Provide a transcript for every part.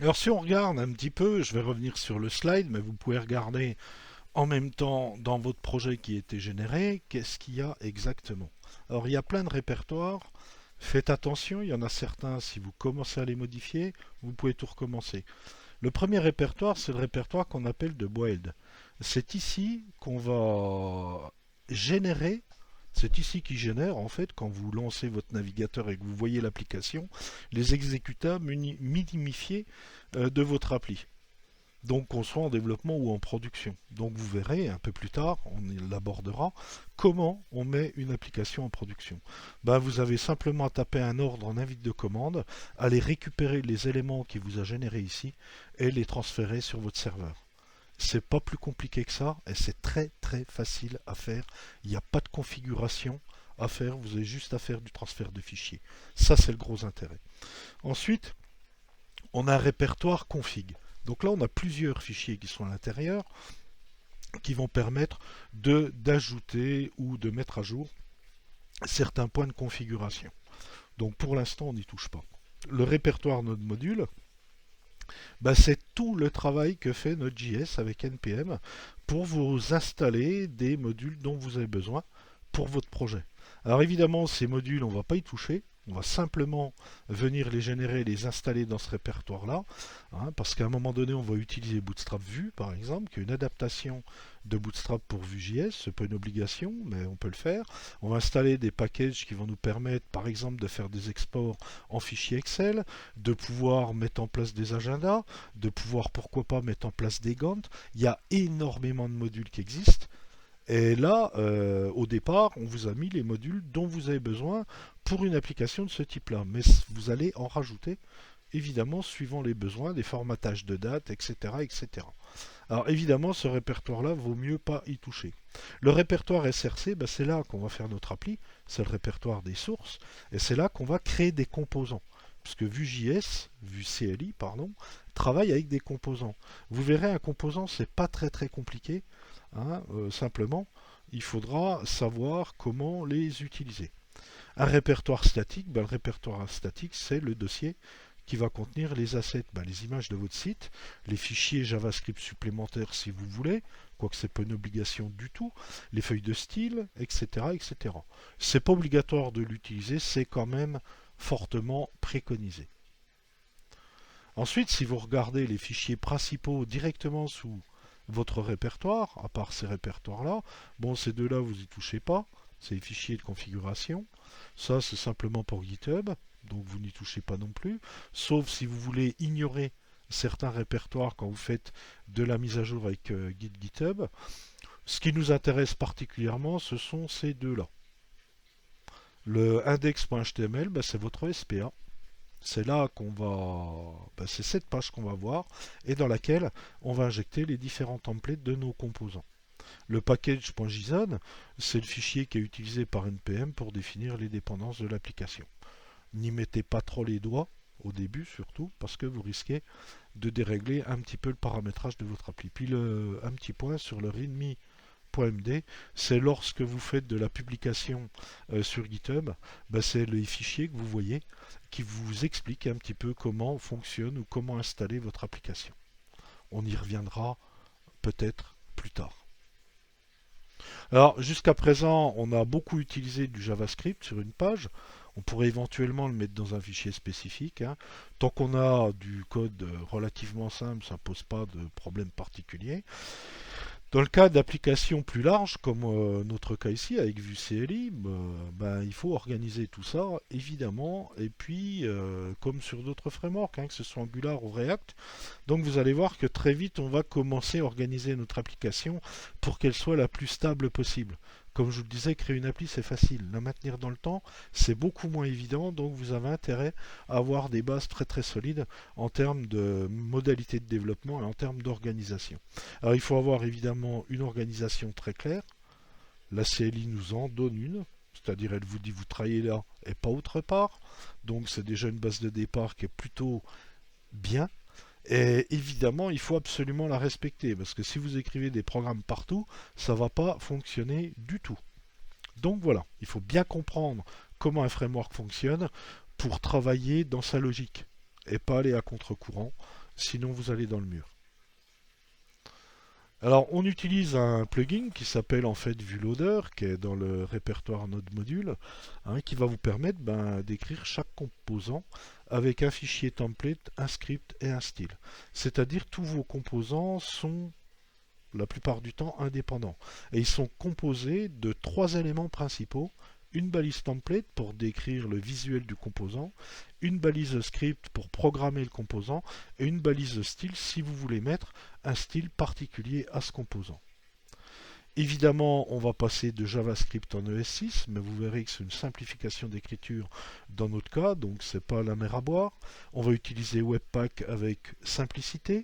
Alors si on regarde un petit peu, je vais revenir sur le slide, mais vous pouvez regarder en même temps dans votre projet qui a été généré, qu'est-ce qu'il y a exactement. Alors il y a plein de répertoires, faites attention, il y en a certains, si vous commencez à les modifier, vous pouvez tout recommencer. Le premier répertoire, c'est le répertoire qu'on appelle de Boiled. C'est ici qu'on va générer, c'est ici qui génère en fait quand vous lancez votre navigateur et que vous voyez l'application, les exécutables minimifiés de votre appli. Donc qu'on soit en développement ou en production. Donc vous verrez un peu plus tard, on l'abordera, comment on met une application en production. Ben, vous avez simplement à taper un ordre en invite de commande, aller récupérer les éléments qui vous a générés ici et les transférer sur votre serveur. C'est pas plus compliqué que ça et c'est très très facile à faire. Il n'y a pas de configuration à faire, vous avez juste à faire du transfert de fichiers. Ça c'est le gros intérêt. Ensuite, on a un répertoire config. Donc là, on a plusieurs fichiers qui sont à l'intérieur qui vont permettre d'ajouter ou de mettre à jour certains points de configuration. Donc pour l'instant, on n'y touche pas. Le répertoire Node Module, bah, c'est tout le travail que fait Node.js avec NPM pour vous installer des modules dont vous avez besoin pour votre projet. Alors évidemment, ces modules, on ne va pas y toucher. On va simplement venir les générer et les installer dans ce répertoire-là, hein, parce qu'à un moment donné, on va utiliser Bootstrap Vue, par exemple, qui est une adaptation de Bootstrap pour Vue.js. Ce n'est pas une obligation, mais on peut le faire. On va installer des packages qui vont nous permettre, par exemple, de faire des exports en fichier Excel, de pouvoir mettre en place des agendas, de pouvoir, pourquoi pas, mettre en place des Gantt. Il y a énormément de modules qui existent. Et là, au départ, on vous a mis les modules dont vous avez besoin pour une application de ce type-là. Mais vous allez en rajouter, évidemment, suivant les besoins, des formatages de date, etc., etc. Alors évidemment, ce répertoire-là, vaut mieux pas y toucher. Le répertoire SRC, ben, c'est là qu'on va faire notre appli, c'est le répertoire des sources, et c'est là qu'on va créer des composants. Puisque Vue.js, Vue.cli, pardon, travaille avec des composants. Vous verrez, un composant, c'est pas très très compliqué. Hein, simplement, il faudra savoir comment les utiliser. Un répertoire statique, ben, le répertoire statique, c'est le dossier qui va contenir les assets, ben, les images de votre site, les fichiers JavaScript supplémentaires si vous voulez, quoique ce n'est pas une obligation du tout, les feuilles de style, etc. etc. C'est pas obligatoire de l'utiliser, c'est quand même fortement préconisé. Ensuite, si vous regardez les fichiers principaux directement sous votre répertoire, à part ces répertoires-là, bon, ces deux-là, vous n'y touchez pas, c'est les fichiers de configuration. Ça, c'est simplement pour GitHub, donc vous n'y touchez pas non plus, sauf si vous voulez ignorer certains répertoires quand vous faites de la mise à jour avec GitHub. Ce qui nous intéresse particulièrement, ce sont ces deux-là. Le index.html, ben, c'est votre SPA. C'est là qu'on va, ben, c'est cette page qu'on va voir et dans laquelle on va injecter les différents templates de nos composants. Le package.json, c'est le fichier qui est utilisé par NPM pour définir les dépendances de l'application. N'y mettez pas trop les doigts au début surtout parce que vous risquez de dérégler un petit peu le paramétrage de votre appli. Puis un petit point sur le readme.md, c'est lorsque vous faites de la publication sur GitHub, ben c'est les fichiers que vous voyez qui vous expliquent un petit peu comment fonctionne ou comment installer votre application. On y reviendra peut-être plus tard. Alors jusqu'à présent, on a beaucoup utilisé du JavaScript sur une page. On pourrait éventuellement le mettre dans un fichier spécifique, hein. Tant qu'on a du code relativement simple, ça ne pose pas de problème particulier. Dans le cas d'applications plus larges, comme notre cas ici avec Vue.cli, ben, il faut organiser tout ça, évidemment, et puis, comme sur d'autres frameworks, hein, que ce soit Angular ou React, donc vous allez voir que très vite, on va commencer à organiser notre application pour qu'elle soit la plus stable possible. Comme je vous le disais, créer une appli, c'est facile. La maintenir dans le temps, c'est beaucoup moins évident, donc vous avez intérêt à avoir des bases très très solides en termes de modalités de développement et en termes d'organisation. Alors il faut avoir évidemment une organisation très claire. La CLI nous en donne une, c'est-à-dire elle vous dit vous travaillez là et pas autre part. Donc c'est déjà une base de départ qui est plutôt bien. Et évidemment, il faut absolument la respecter, parce que si vous écrivez des programmes partout, ça ne va pas fonctionner du tout. Donc voilà, il faut bien comprendre comment un framework fonctionne pour travailler dans sa logique et pas aller à contre-courant. sinon vous allez dans le mur. Alors, on utilise un plugin qui s'appelle en fait VueLoader, qui est dans le répertoire Node Module, hein, qui va vous permettre d'écrire chaque composant avec un fichier template, un script et un style. C'est-à-dire tous vos composants sont la plupart du temps indépendants. Et ils sont composés de 3 éléments principaux. Une balise template pour décrire le visuel du composant, une balise script pour programmer le composant, et une balise style si vous voulez mettre un style particulier à ce composant. Évidemment, on va passer de JavaScript en ES6, mais vous verrez que c'est une simplification d'écriture dans notre cas, donc c'est pas la mer à boire. On va utiliser Webpack avec simplicité.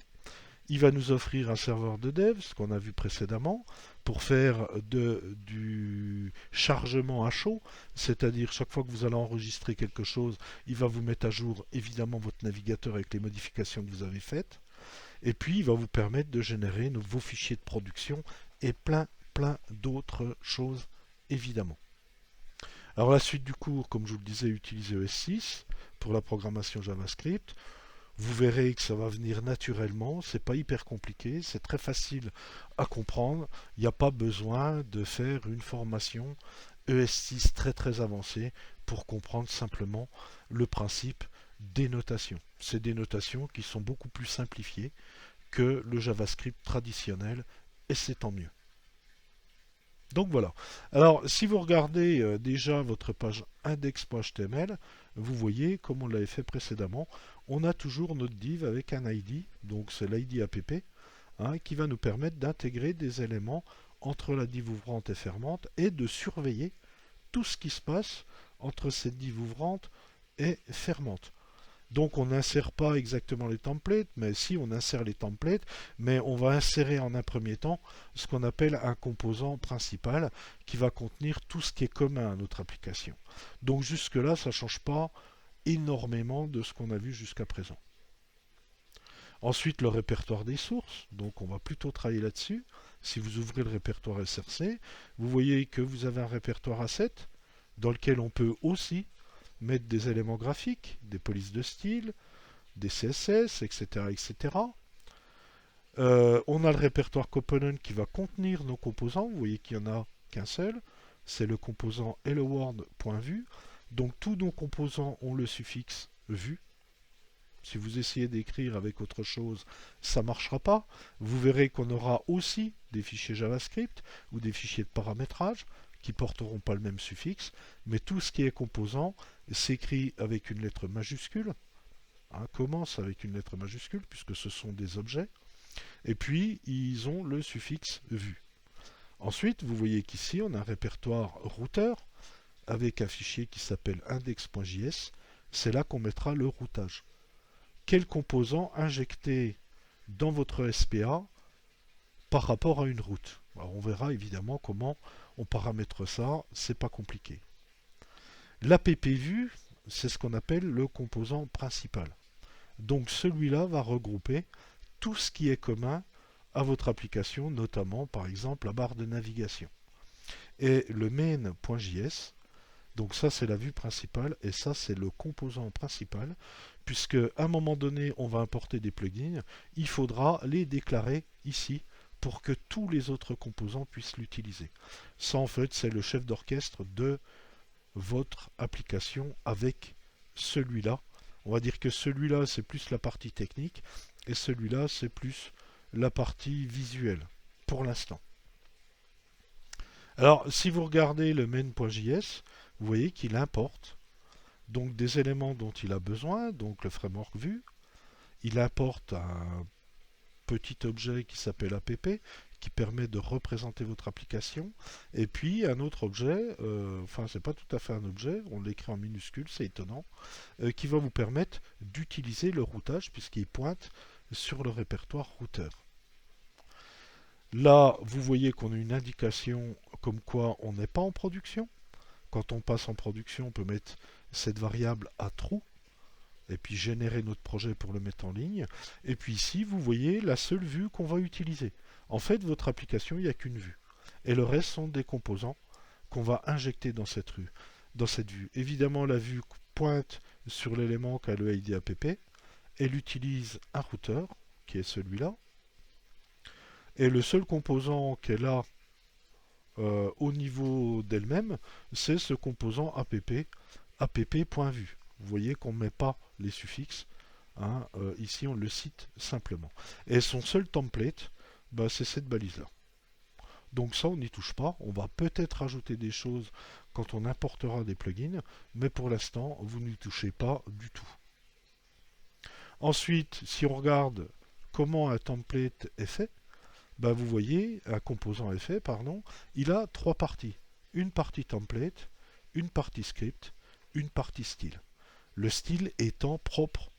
Il va nous offrir un serveur de dev, ce qu'on a vu précédemment, pour faire du chargement à chaud, c'est-à-dire chaque fois que vous allez enregistrer quelque chose, il va vous mettre à jour évidemment votre navigateur avec les modifications que vous avez faites, et puis il va vous permettre de générer vos fichiers de production et plein d'autres choses évidemment. Alors la suite du cours, comme je vous le disais, utilisez ES6 pour la programmation JavaScript. Vous verrez que ça va venir naturellement, c'est pas hyper compliqué, c'est très facile à comprendre. Il n'y a pas besoin de faire une formation ES6 très avancée pour comprendre simplement le principe des notations. C'est des notations qui sont beaucoup plus simplifiées que le JavaScript traditionnel, et c'est tant mieux. Donc voilà. Alors, si vous regardez déjà votre page index.html, vous voyez, comme on l'avait fait précédemment, on a toujours notre div avec un ID, donc c'est l'ID app, hein, qui va nous permettre d'intégrer des éléments entre la div ouvrante et fermante et de surveiller tout ce qui se passe entre cette div ouvrante et fermante. Donc on n'insère pas exactement les templates, mais si on insère les templates, mais on va insérer en un premier temps ce qu'on appelle un composant principal qui va contenir tout ce qui est commun à notre application. Donc jusque là, ça ne change pas énormément de ce qu'on a vu jusqu'à présent. Ensuite, le répertoire des sources, donc on va plutôt travailler là-dessus. Si vous ouvrez le répertoire SRC, vous voyez que vous avez un répertoire asset dans lequel on peut aussi mettre des éléments graphiques, des polices de style, des CSS, etc. etc. On a le répertoire component qui va contenir nos composants. Vous voyez qu'il n'y en a qu'un seul. C'est le composant helloworld.vue. Donc tous nos composants ont le suffixe vue. Si vous essayez d'écrire avec autre chose, ça ne marchera pas. Vous verrez qu'on aura aussi des fichiers JavaScript ou des fichiers de paramétrage qui porteront pas le même suffixe, mais tout ce qui est composant s'écrit avec une lettre majuscule, hein, commence avec une lettre majuscule puisque ce sont des objets, et puis ils ont le suffixe vue. Ensuite, vous voyez qu'ici on a un répertoire routeur avec un fichier qui s'appelle index.js, c'est là qu'on mettra le routage. Quel composant injecter dans votre SPA par rapport à une route? Alors on verra évidemment comment on paramètre ça, c'est pas compliqué. L'app-vue, c'est ce qu'on appelle le composant principal. Donc celui-là va regrouper tout ce qui est commun à votre application, notamment par exemple la barre de navigation. Et le main.js, donc ça c'est la vue principale et ça c'est le composant principal, puisque à un moment donné on va importer des plugins, il faudra les déclarer ici pour que tous les autres composants puissent l'utiliser. Ça en fait c'est le chef d'orchestre de votre application avec celui-là. On va dire que celui-là c'est plus la partie technique et celui-là c'est plus la partie visuelle pour l'instant. Alors si vous regardez le main.js, vous voyez qu'il importe donc des éléments dont il a besoin, donc le framework Vue. Il importe un petit objet qui s'appelle app qui permet de représenter votre application, et puis un autre objet, enfin c'est pas tout à fait un objet, on l'écrit en minuscule, c'est étonnant, qui va vous permettre d'utiliser le routage puisqu'il pointe sur le répertoire routeur. Là, vous voyez qu'on a une indication comme quoi on n'est pas en production. Quand on passe en production, on peut mettre cette variable à true et puis générer notre projet pour le mettre en ligne. Et puis ici, vous voyez la seule vue qu'on va utiliser. En fait, votre application, il n'y a qu'une vue. Et le reste sont des composants qu'on va injecter dans cette vue. Évidemment, la vue pointe sur l'élément qu'a le ID app, elle utilise un routeur, qui est celui-là, et le seul composant qu'elle a au niveau d'elle-même, c'est ce composant app.vue. Vous voyez qu'on ne met pas les suffixes, hein, ici on le cite simplement. Et son seul template, bah, c'est cette balise-là. Donc ça, on n'y touche pas. On va peut-être rajouter des choses quand on importera des plugins, mais pour l'instant, vous n'y touchez pas du tout. Ensuite, si on regarde comment un template est fait, bah vous voyez, un composant est fait, pardon, il a trois parties. Une partie template, une partie script, une partie style. Le style étant propre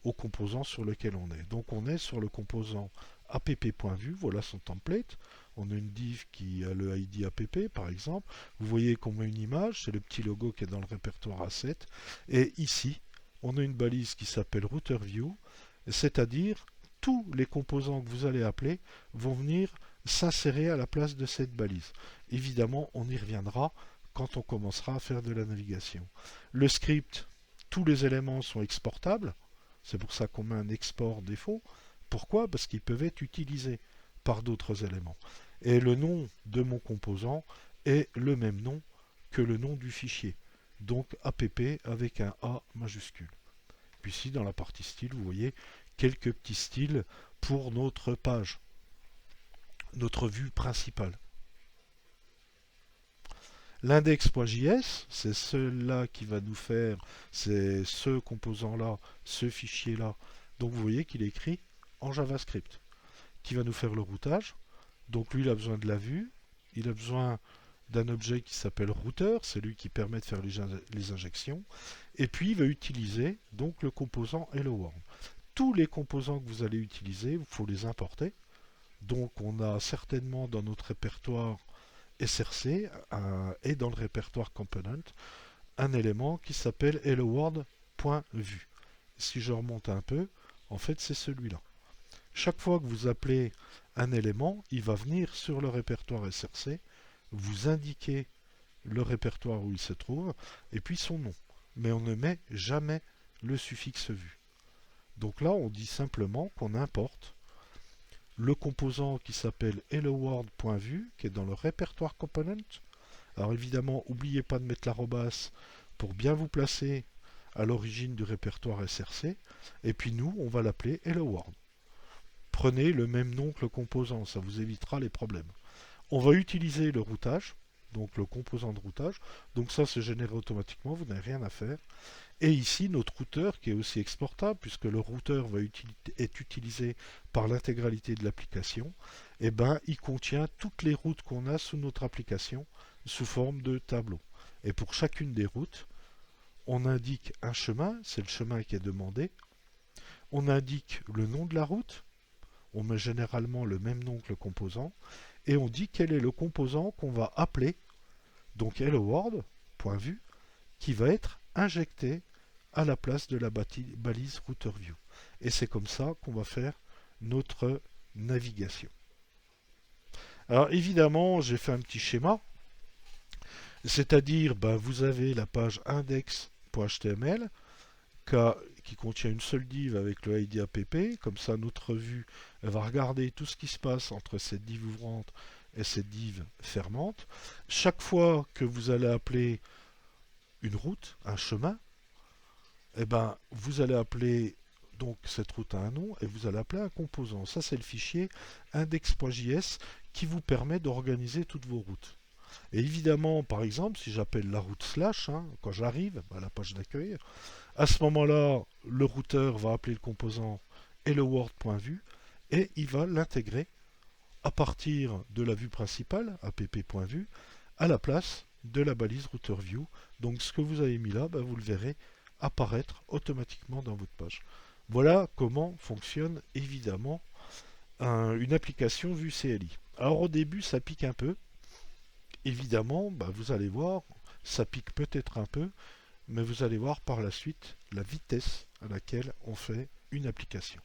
au composant sur lequel on est. Donc on est sur le composant app.vue, voilà son template. On a une div qui a le ID app par exemple. Vous voyez qu'on met une image, c'est le petit logo qui est dans le répertoire asset. Et ici, on a une balise qui s'appelle routerView, c'est-à-dire tous les composants que vous allez appeler vont venir s'insérer à la place de cette balise. Évidemment, on y reviendra quand on commencera à faire de la navigation. Le script, tous les éléments sont exportables. C'est pour ça qu'on met un export défaut. Pourquoi? Parce qu'ils peuvent être utilisés par d'autres éléments. Et le nom de mon composant est le même nom que le nom du fichier. Donc app avec un A majuscule. Puis ici, dans la partie style, vous voyez quelques petits styles pour notre page, notre vue principale. L'index.js, c'est celui-là qui va nous faire, c'est ce composant-là, ce fichier-là. Donc vous voyez qu'il est écrit en JavaScript, qui va nous faire le routage. Donc lui, il a besoin de la vue, il a besoin d'un objet qui s'appelle router, c'est lui qui permet de faire les injections. Et puis il va utiliser donc le composant hello world. Tous les composants que vous allez utiliser, il faut les importer. Donc on a certainement dans notre répertoire SRC et dans le répertoire component un élément qui s'appelle helloworld.vue. Si je remonte un peu, en fait c'est celui-là. Chaque fois que vous appelez un élément, il va venir sur le répertoire SRC, vous indiquer le répertoire où il se trouve, et puis son nom. Mais on ne met jamais le suffixe vue. Donc là, on dit simplement qu'on importe le composant qui s'appelle helloworld.vue, qui est dans le répertoire component. Alors évidemment, n'oubliez pas de mettre l'arrobas pour bien vous placer à l'origine du répertoire SRC. Et puis nous, on va l'appeler helloworld. Prenez le même nom que le composant, ça vous évitera les problèmes. On va utiliser le routage, donc le composant de routage. Donc ça, c'est généré automatiquement, vous n'avez rien à faire. Et ici, notre routeur qui est aussi exportable, puisque le routeur est utilisé par l'intégralité de l'application, eh ben, il contient toutes les routes qu'on a sous notre application sous forme de tableau. Et pour chacune des routes, on indique un chemin, c'est le chemin qui est demandé. On indique le nom de la route, on met généralement le même nom que le composant, et on dit quel est le composant qu'on va appeler, donc helloworld.vue, qui va être injecté à la place de la balise routerView. Et c'est comme ça qu'on va faire notre navigation. Alors évidemment, j'ai fait un petit schéma, c'est-à-dire vous avez la page index.html qui contient une seule div avec le ID app, comme ça notre vue va regarder tout ce qui se passe entre cette div ouvrante et cette div fermante. Chaque fois que vous allez appeler une route, un chemin, eh ben, vous allez appeler donc cette route a un nom et vous allez appeler un composant. Ça, c'est le fichier index.js qui vous permet d'organiser toutes vos routes. Et évidemment, par exemple, si j'appelle la route slash, quand j'arrive à la page d'accueil, à ce moment-là, le routeur va appeler le composant helloworld.vue et il va l'intégrer à partir de la vue principale, app.vue, à la place de la balise routerView. Donc ce que vous avez mis là, vous le verrez apparaître automatiquement dans votre page. Voilà comment fonctionne évidemment une application vue CLI. Alors au début ça pique un peu, évidemment vous allez voir, ça pique peut-être un peu, mais vous allez voir par la suite la vitesse à laquelle on fait une application.